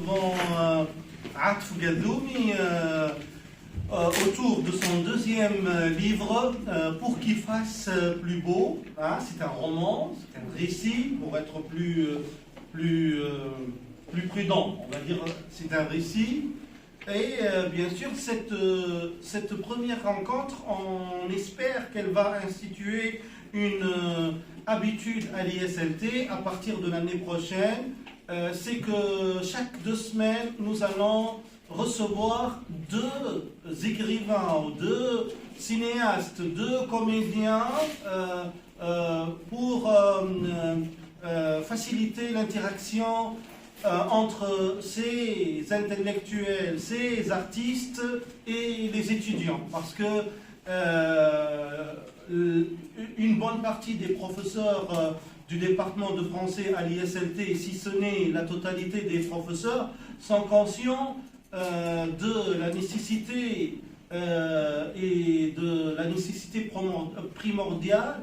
devant Atf Gadoumi autour de son deuxième livre pour qu'il fasse plus beau. Hein, c'est un roman, c'est un récit, pour être plus prudent, on va dire, c'est un récit. Et bien sûr, cette première rencontre, on espère qu'elle va instituer une habitude à l'ISLT à partir de l'année prochaine. C'est que chaque 2 semaines, nous allons recevoir 2 écrivains ou 2 cinéastes, 2 comédiens pour faciliter l'interaction entre ces intellectuels, ces artistes et les étudiants. Parce que une bonne partie des professeurs du département de français à l'ISLT, si ce n'est la totalité des professeurs, sont conscients de la nécessité et de la nécessité primordiale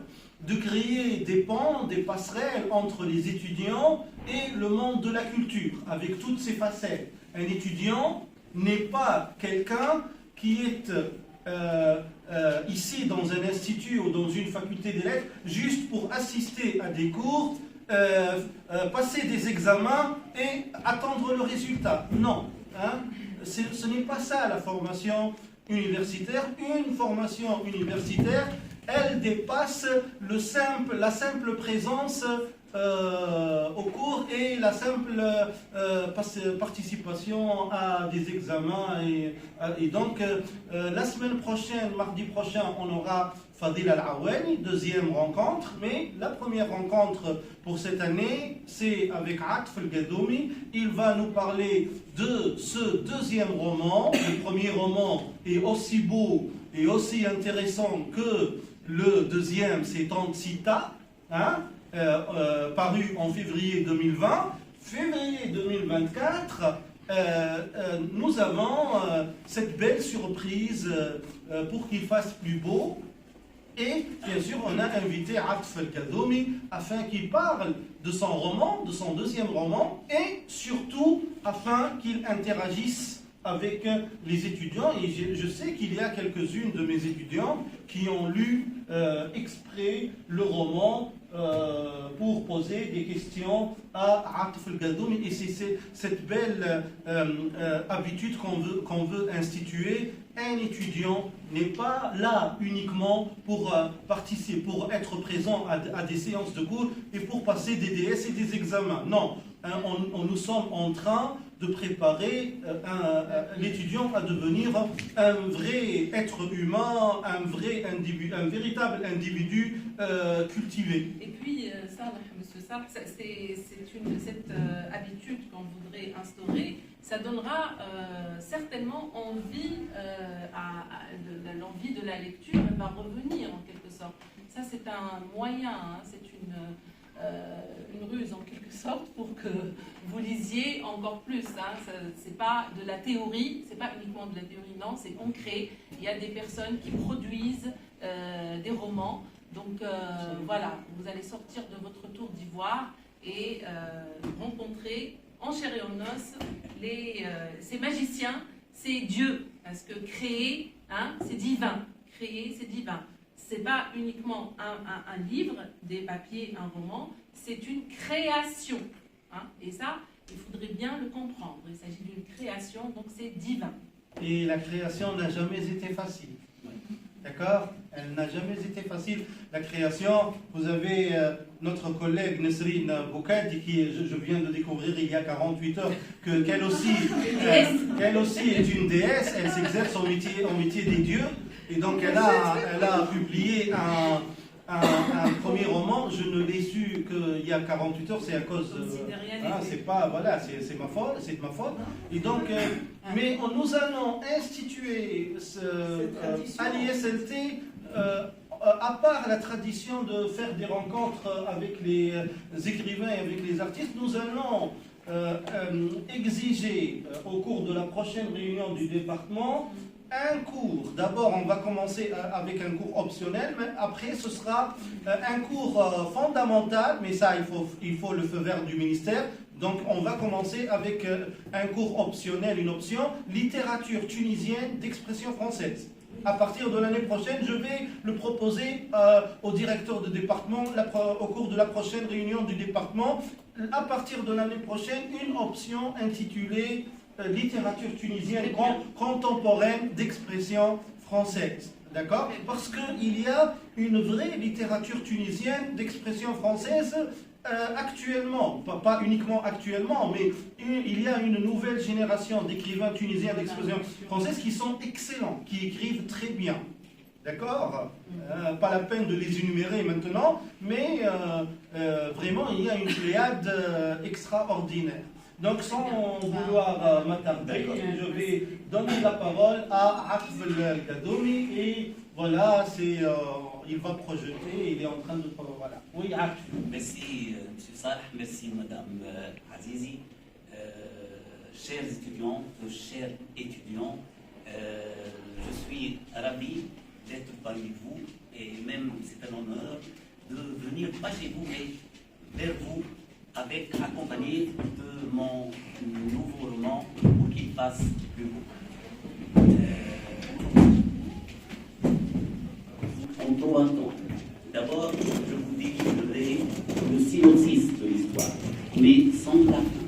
de créer des ponts, des passerelles entre les étudiants et le monde de la culture, avec toutes ses facettes. Un étudiant n'est pas quelqu'un qui est ici dans un institut ou dans une faculté des lettres juste pour assister à des cours, passer des examens et attendre le résultat. Non, hein? Ce n'est pas ça la formation universitaire. Une formation universitaire, elle dépasse la simple présence au cours et la simple participation à des examens. Et donc, la semaine prochaine, mardi prochain, on aura Fadil Al-Awani, deuxième rencontre, mais la première rencontre pour cette année, c'est avec Atf Gadoumi. Il va nous parler de ce deuxième roman. Le premier roman est aussi beau et aussi intéressant que le deuxième, c'est Tantsita, hein, paru en février 2020. Février 2024, nous avons cette belle surprise pour qu'il fasse plus beau. Et bien sûr, on a invité Atf Gadoumi afin qu'il parle de son roman, de son deuxième roman, et surtout afin qu'il interagisse avec les étudiants. Et je sais qu'il y a quelques-unes de mes étudiants qui ont lu exprès le roman pour poser des questions à Atf Gadoumi. Et c'est cette belle habitude qu'on veut instituer. Un étudiant n'est pas là uniquement pour participer, pour être présent à des séances de cours et pour passer des DS et des examens. Non, nous sommes en train de préparer l'étudiant à devenir un vrai être humain, un véritable individu cultivé. Et puis, monsieur Sarr, cette habitude qu'on voudrait instaurer, ça donnera certainement envie, l'envie de la lecture, elle va revenir en quelque sorte. Ça, c'est un moyen, hein, c'est une ruse en quelque sorte pour que vous lisiez encore plus. Hein. C'est pas de la théorie, c'est pas uniquement de la théorie, non, c'est concret. Il y a des personnes qui produisent des romans. Donc voilà, vous allez sortir de votre tour d'ivoire et rencontrer en chair et en os ces magiciens, c'est Dieu. Parce que créer, hein, c'est divin. Créer, c'est divin. C'est pas uniquement un livre, des papiers, un roman, c'est une création. Hein, et ça, il faudrait bien le comprendre. Il s'agit d'une création, donc c'est divin. Et la création n'a jamais été facile. D'accord? Elle n'a jamais été facile. La création, vous avez notre collègue Nesrine Boukadi, qui je viens de découvrir il y a 48 heures, qu'elle aussi est une déesse, elle s'exerce au métier des dieux. Et donc elle a publié un premier roman. Je ne l'ai su qu'il y a 48 heures, c'est à cause... c'est pas, voilà, c'est ma faute, c'est de ma faute. Et donc, mais nous allons instituer à l'ISLT, à part la tradition de faire des rencontres avec les écrivains et avec les artistes, nous allons exiger au cours de la prochaine réunion du département un cours. D'abord, on va commencer avec un cours optionnel, mais après, ce sera un cours fondamental, mais ça, il faut le feu vert du ministère, Donc on va commencer avec un cours optionnel, une option littérature tunisienne d'expression française. À partir de l'année prochaine, je vais le proposer au directeur de département au cours de la prochaine réunion du département. À partir de l'année prochaine, une option intitulée littérature tunisienne contemporaine d'expression française. D'accord? Parce qu'il y a une vraie littérature tunisienne d'expression française actuellement, pas uniquement actuellement, mais il y a une nouvelle génération d'écrivains tunisiens d'expression française qui sont excellents, qui écrivent très bien. D'accord? Pas la peine de les énumérer maintenant, mais vraiment il y a une pléiade extraordinaire. Donc sans vouloir m'attarder, je vais donner la parole à Hafz El-Gadoumi et voilà, il va projeter, il est en train de... Voilà. Oui, Hafz. Merci, M. Saleh, merci, Mme Azizi. Chers étudiants, je suis ravi d'être parmi vous et même c'est un honneur de venir, pas chez vous, mais vers vous, accompagné de mon nouveau roman pour qu'il fasse plus beau. En trois temps. D'abord, je vous délivrerai le synopsis de l'histoire, mais sans la fin.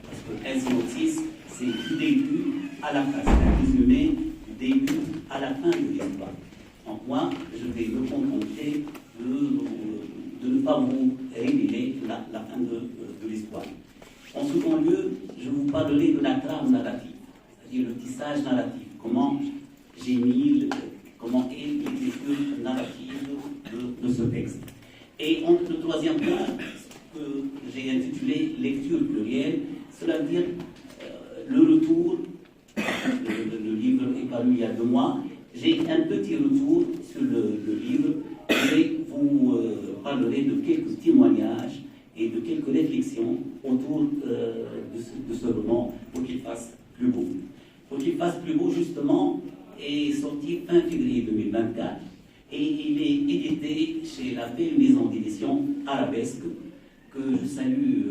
Parce qu'un synopsis, c'est du début à la fin, c'est un résumé du début à la fin de l'histoire. Donc moi, je vais me contenter de ne pas vous révéler la fin de l'histoire. En second lieu, je vous parlerai de la trame narrative, c'est-à-dire le tissage narratif, comment est l'écriture narrative de ce texte. Et le troisième point, que j'ai intitulé lecture plurielle, cela veut dire le retour, le livre est paru il y a 2 mois, j'ai un petit retour sur le livre, et vous parlerai de quelques témoignages et de quelques réflexions autour de ce roman pour qu'il fasse plus beau. Pour qu'il fasse plus beau, justement, est sorti fin février 2024 et il est édité chez la belle maison d'édition Arabesque, que je salue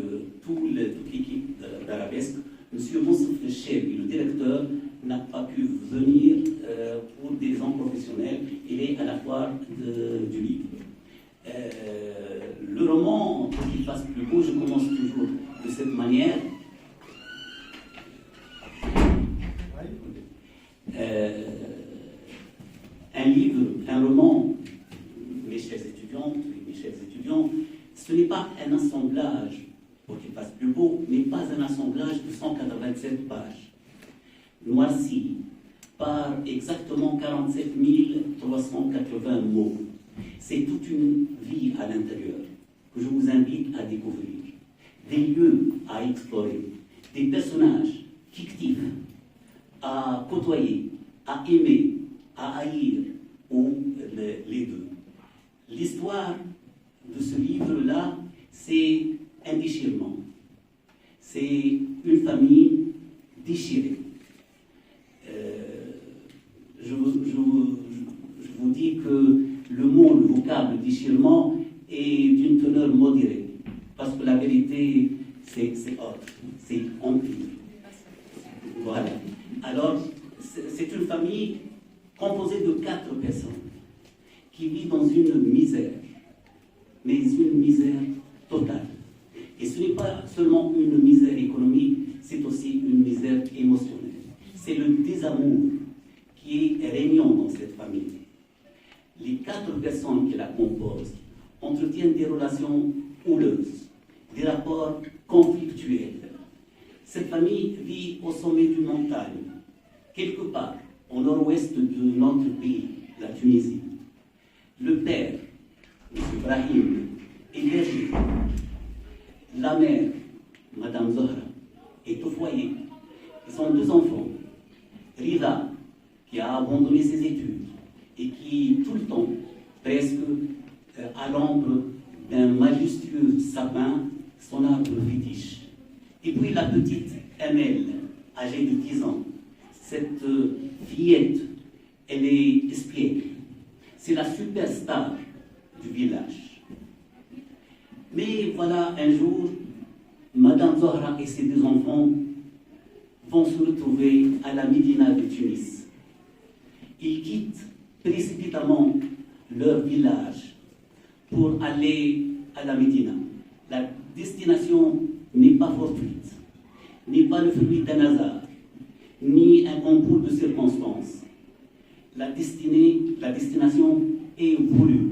toute l'équipe d'Arabesque. Monsieur Moussouf Chebi, le directeur, n'a pas pu venir pour des raisons professionnelles. Il est à la foire du livre. Le roman, pour qu'il fasse plus beau, je commence toujours de cette manière. Un livre, un roman, mes chers étudiantes et mes chers étudiants, ce n'est pas un assemblage pour qu'il fasse plus beau, mais pas un assemblage de 187 pages, noirci par exactement 47 380 mots. C'est toute une vie à l'intérieur que je vous invite à découvrir, des lieux à explorer, des personnages fictifs à côtoyer, à aimer, à haïr, ou les deux. L'histoire de ce livre-là, c'est un déchirement. C'est une famille déchirée. Je vous dis que le vocable déchirement est d'une teneur modérée, parce que la vérité, c'est autre, c'est empire. Voilà. Alors, c'est une famille composée de 4 personnes qui vivent dans une misère, mais une misère totale. Et ce n'est pas seulement une misère économique, c'est aussi une misère émotionnelle. C'est le désamour qui est régnant dans cette famille. Les 4 personnes qui la composent entretiennent des relations houleuses, des rapports conflictuels. Cette famille vit au sommet d'une montagne, quelque part au nord-ouest de notre pays, la Tunisie. Le père, M. Ibrahim, est berger. La mère, Mme Zohra, est au foyer. Ils ont 2 enfants. Rida, qui a abandonné ses études et qui, tout le temps, presque à l'ombre d'un majestueux sapin, son arbre fétiche. Et puis la petite Amel, âgée de 10 ans. Cette fillette, elle est espiègle. C'est la superstar du village. Mais voilà, un jour, Mme Madame Zohra et ses deux enfants vont se retrouver à la Médina de Tunis. Ils quittent précipitamment leur village pour aller à la Médina. La destination n'est pas fortuite, n'est pas le fruit d'un hasard, ni un concours de circonstances. La destination est voulue.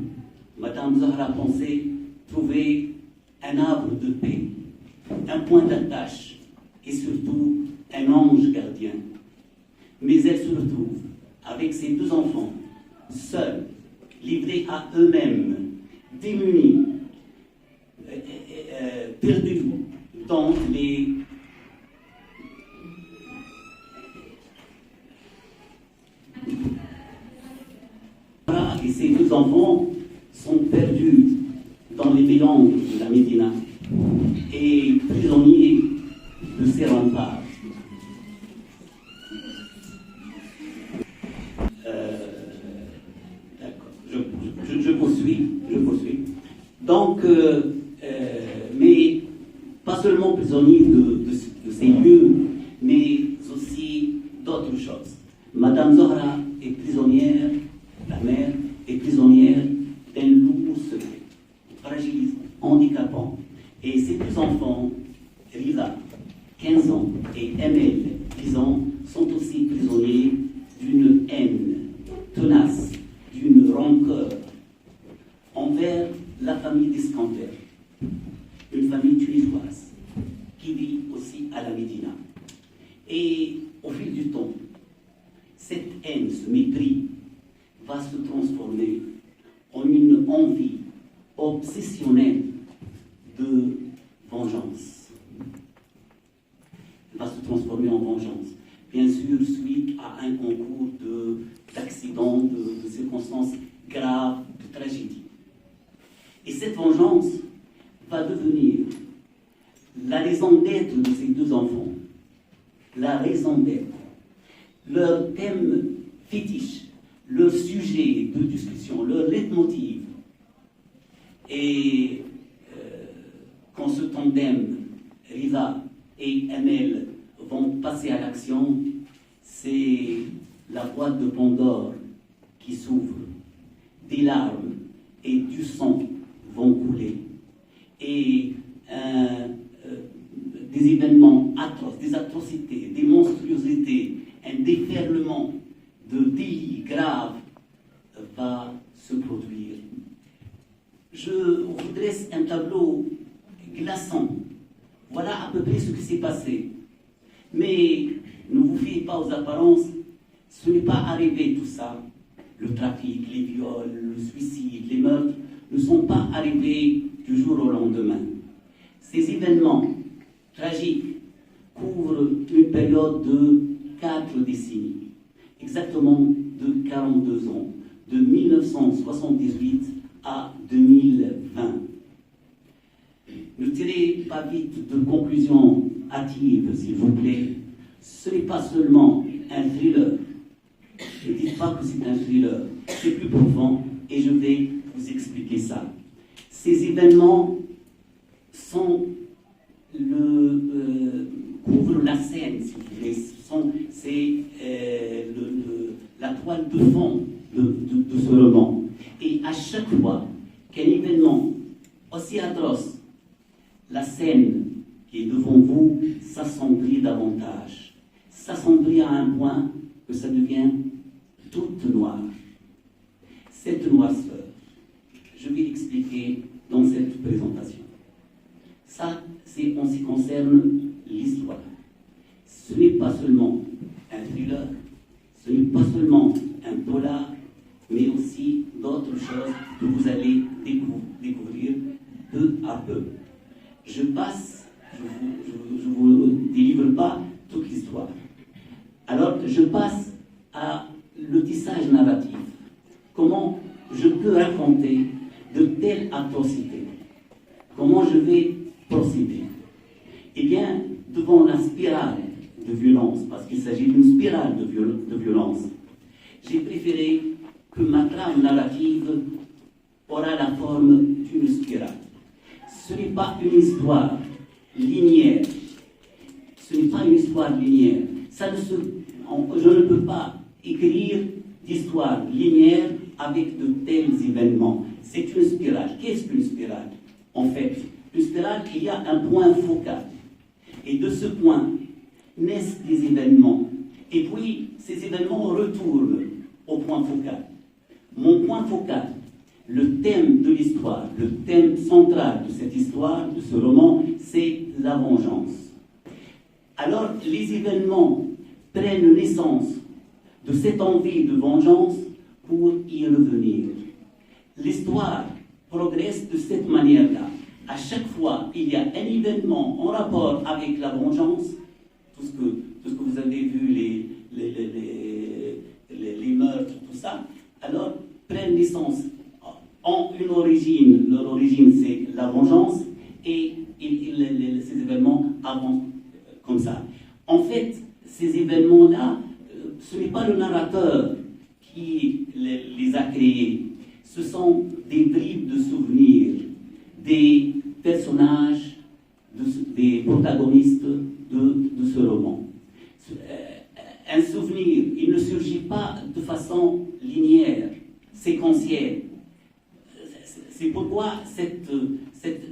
Madame Zahra pensait trouver un arbre de paix, un point d'attache et surtout un ange gardien. Mais elle se retrouve avec ses deux enfants, seuls, livrés à eux-mêmes, démunis, perdus dans les... Et ces deux enfants sont perdus dans les méandres de la Médina et prisonniers de ces remparts. D'accord, je poursuis. Donc, mais pas seulement prisonniers de ces lieux, mais aussi d'autres choses. Madame Zohra est prisonnière, la mère est prisonnière d'un lourd secret, fragilisant, handicapant. Et ses deux enfants, Riza, 15 ans, et Emel, 10 ans, sont aussi prisonniers d'une haine tenace, d'une rancœur envers la famille d'Iskander, une famille tunisoise qui vit aussi à la Médina. Et au fil du temps, cette haine, ce mépris, va se transformer en une envie obsessionnelle de vengeance. Va se transformer en vengeance. Bien sûr, suite à un concours d'accidents, de circonstances graves, de tragédies. Et cette vengeance va devenir la raison d'être de ces deux enfants. La raison d'être. Leur thème fétiche, leur sujet de discussion, leur leitmotiv. Et quand ce tandem, Riza et Emel, vont passer à l'action, c'est la boîte de Pandore qui s'ouvre. Des larmes et du sang vont couler. Et des événements atroces, des atrocités, des monstruosités, un déferlement de délits graves va se produire. Je vous dresse un tableau glaçant. Voilà à peu près ce qui s'est passé. Mais ne vous fiez pas aux apparences, ce n'est pas arrivé tout ça. Le trafic, les viols, le suicide, les meurtres ne sont pas arrivés du jour au lendemain. Ces événements tragiques couvrent une période de 4 décennies, exactement de 42 ans, de 1978 à 2020. Ne tirez pas vite de conclusions hâtives, s'il vous plaît. Ce n'est pas seulement un thriller. Ne dites pas que c'est un thriller. C'est plus profond et je vais vous expliquer ça. Ces événements couvrent la scène, si vous voulez. C'est la toile de fond de ce roman. Et à chaque fois qu'un événement aussi atroce, la scène qui est devant vous s'assombrit davantage. S'assombrit à un point que ça devient toute noire. Cette noirceur, je vais l'expliquer dans cette présentation. Ça, c'est en ce qui concerne l'histoire. Ce n'est pas seulement un thriller, ce n'est pas seulement un polar, mais aussi d'autres choses que vous allez découvrir peu à peu. Je ne vous délivre pas toute l'histoire. Alors, je passe à le tissage narratif. Comment je peux raconter de telles atrocités? Comment je vais procéder? Eh bien, devant la spirale de violence, parce qu'il s'agit d'une spirale de violence, j'ai préféré que ma trame narrative aura la forme d'une spirale. Ce n'est pas une histoire linéaire. Ce n'est pas une histoire linéaire. Je ne peux pas écrire d'histoire linéaire avec de tels événements. C'est une spirale. Qu'est-ce qu'une spirale? En fait, une spirale, il y a un point focal. Et de ce point naissent des événements. Et puis, ces événements retournent au point focal. Mon point focal, le thème de l'histoire, le thème central de cette histoire, de ce roman, c'est la vengeance. Alors, les événements prennent naissance de cette envie de vengeance pour y revenir. L'histoire progresse de cette manière-là. À chaque fois, il y a un événement en rapport avec la vengeance, tout ce que vous avez vu, les meurtres, tout ça, alors prennent naissance en une origine. Leur origine, c'est la vengeance, et ces événements avancent comme ça. En fait, ces événements-là, ce n'est pas le narrateur qui les a créés. Ce sont des bribes de souvenirs, des personnages, des protagonistes de ce roman. Un souvenir, il ne surgit pas de façon linéaire, séquentielle. C'est pourquoi cette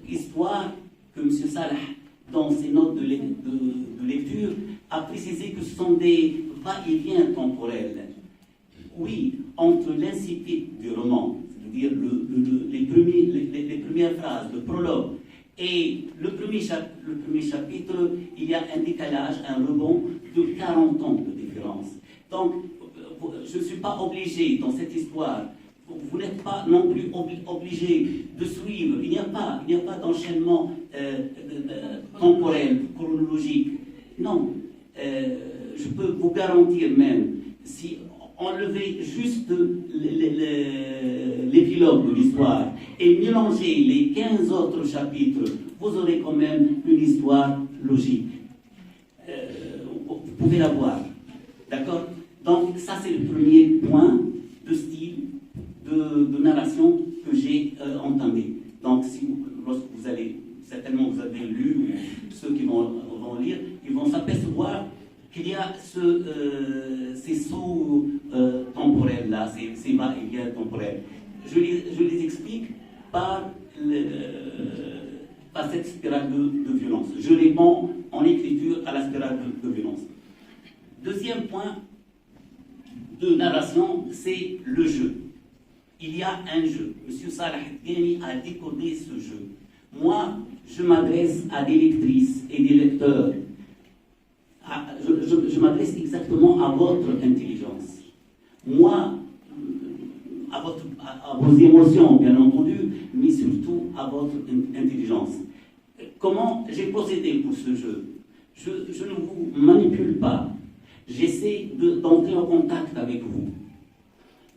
histoire que M. Salah, dans ses notes de lecture, a précisé que ce sont des va-et-vient temporels. Oui, entre l'incipit du roman, c'est-à-dire les premières phrases, le prologue, et le premier chapitre, il y a un décalage, un rebond de 40 ans de différence. Donc, je ne suis pas obligé, dans cette histoire, vous n'êtes pas non plus obligé de suivre. Il n'y a pas d'enchaînement temporel, chronologique. Non, je peux vous garantir même, si enlever juste l'épilogue de l'histoire et mélanger les 15 autres chapitres, vous aurez quand même une histoire logique. Vous pouvez la voir. D'accord? Donc, ça, c'est le premier point de style, de narration que j'ai entamé. Donc, lorsque vous allez, certainement vous avez lu, ou ceux qui vont lire, ils vont s'apercevoir qu'il y a ces sauts temporels-là, ces va-et-vient temporels. Je les explique par cette spirale de violence. Je réponds en écriture à la spirale de violence. Deuxième point de narration, c'est le jeu. Il y a un jeu. M. Salah Ghani a décodé ce jeu. Moi, je m'adresse à des lectrices et des lecteurs. Je m'adresse exactement à votre intelligence. Moi, à vos émotions, bien entendu, mais surtout à votre intelligence. Comment j'ai procédé pour ce jeu? Je ne vous manipule pas. J'essaie d'entrer en contact avec vous.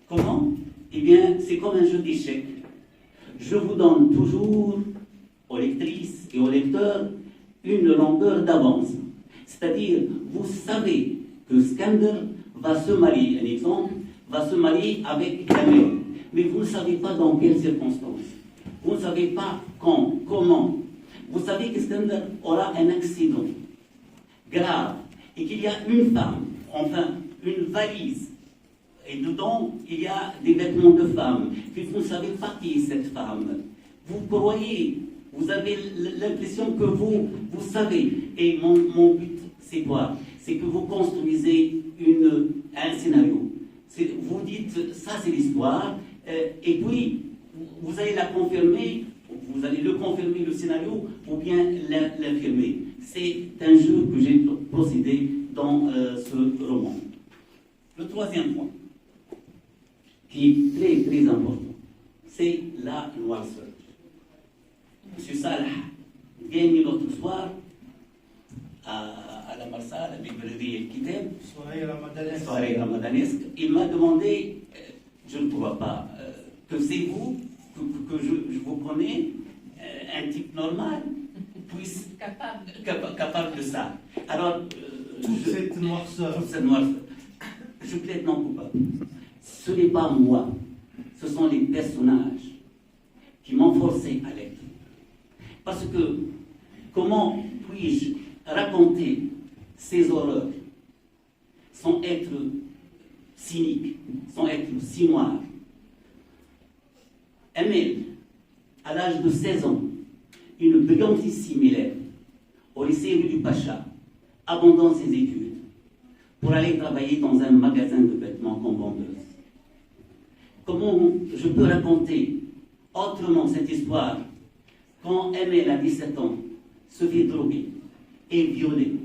Comment? Eh bien, c'est comme un jeu d'échecs. Je vous donne toujours, aux lectrices et aux lecteurs, une longueur d'avance. C'est-à-dire, vous savez que Skander va se marier, un exemple, va se marier avec Kamel, mais vous ne savez pas dans quelles circonstances. Vous ne savez pas quand, comment. Vous savez que Skander aura un accident grave et qu'il y a une femme, enfin une valise, et dedans il y a des vêtements de femme, puis vous ne savez pas qui est cette femme. Vous croyez, vous avez l'impression que vous savez. Et mon but, c'est quoi? C'est que vous construisez un scénario. Vous dites, ça c'est l'histoire, et puis vous allez la confirmer, vous allez le confirmer, le scénario, ou bien l'infirmer. C'est un jeu que j'ai procédé dans ce roman. Le troisième point, qui est très très important, c'est la noirceur. M. Salah Ghani l'autre soir à la Marsa, à la librairie El Kitab, soirée ramadanesque, il m'a demandé, je ne crois pas, que c'est vous, que je vous connais, un type normal, puisse capable de ça. Alors, toute cette noirceur. Je plaide non coupable. Ce n'est pas moi, ce sont les personnages qui m'ont forcé à l'être. Parce que, comment puis-je raconter ces horreurs sans être cynique, sans être si noir? Amel, à l'âge de 16 ans, une brillantissime élève au lycée rue du Pacha, abandonne ses études pour aller travailler dans un magasin de vêtements comme vendeuse. Comment je peux raconter autrement cette histoire quand Amel, à 17 ans, se fait droguer et violer?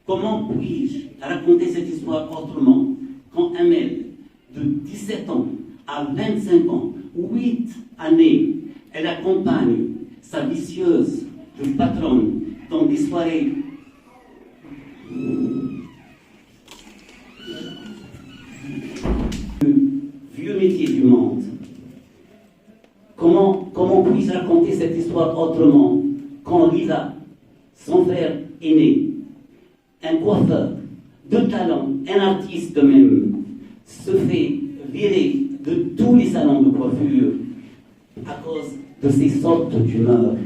Comment puis-je raconter cette histoire autrement quand Amel, de 17 ans à 25 ans, 8 années, elle accompagne sa vicieuse de patronne dans des soirées vieux métier du monde? Comment puis-je raconter cette histoire autrement quand Lisa, son frère aîné, un coiffeur de talent, un artiste même, se fait virer de tous les salons de coiffure à cause de ces sortes d'humeur?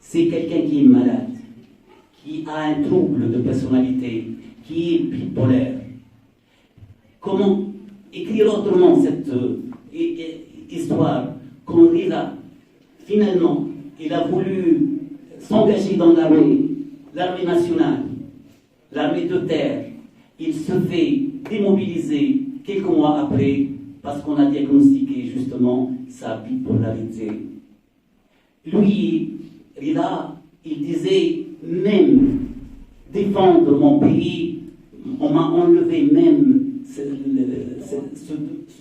C'est quelqu'un qui est malade, qui a un trouble de personnalité, qui est bipolaire. Comment écrire autrement cette histoire quand Rida, finalement, il a voulu s'engager dans l'armée nationale, l'armée de terre. Il se fait démobiliser quelques mois après parce qu'on a diagnostiqué justement sa bipolarité. Lui, Rida, il disait même défendre mon pays, on m'a enlevé même ce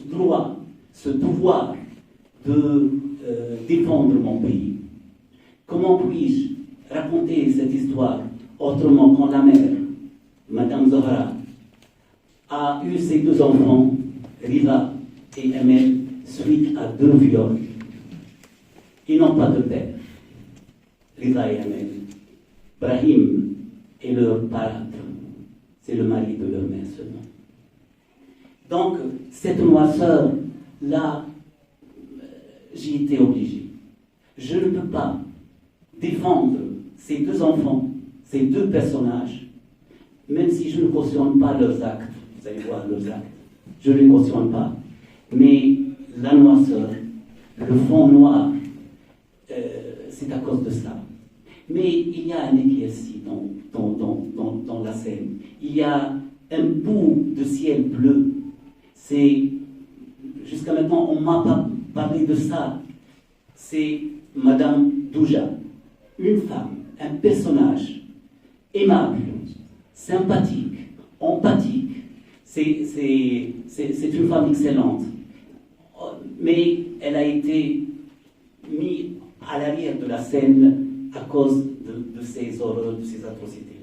droit, ce pouvoir de défendre mon pays. Comment puis-je raconter cette histoire autrement quand la mère, Madame Zohra, a eu ses 2 enfants, Riva et Amel, suite à 2 viols? Ils n'ont pas de père, Riva et Amel. Brahim est leur parade, c'est le mari de leur mère seulement. Donc, cette noirceur-là, j'y étais obligé. Je ne peux pas défendre ces 2 enfants, ces 2 personnages, même si je ne cautionne pas leurs actes. Vous allez voir leurs actes. Je ne les cautionne pas. Mais la noirceur, le fond noir, c'est à cause de ça. Mais il y a un éclairci dans la scène. Il y a un bout de ciel bleu. Jusqu'à maintenant, on ne m'a pas parlé de ça. C'est Madame Douja, une femme, un personnage aimable, sympathique, empathique. C'est une femme excellente. Mais elle a été mise à l'arrière de la scène à cause de ces horreurs, de ces atrocités.